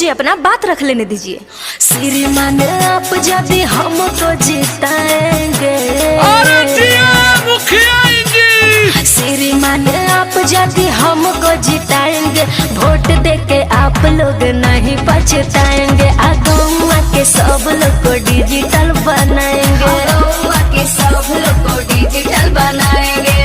मुझे अपना बात रख लेने दीजिए। श्रीमान आप यदि हमको जिताएंगे, श्रीमान आप यदि हमको जिताएंगे, वोट देके आप लोग नहीं पछताएंगे। आगुआ के सब लोग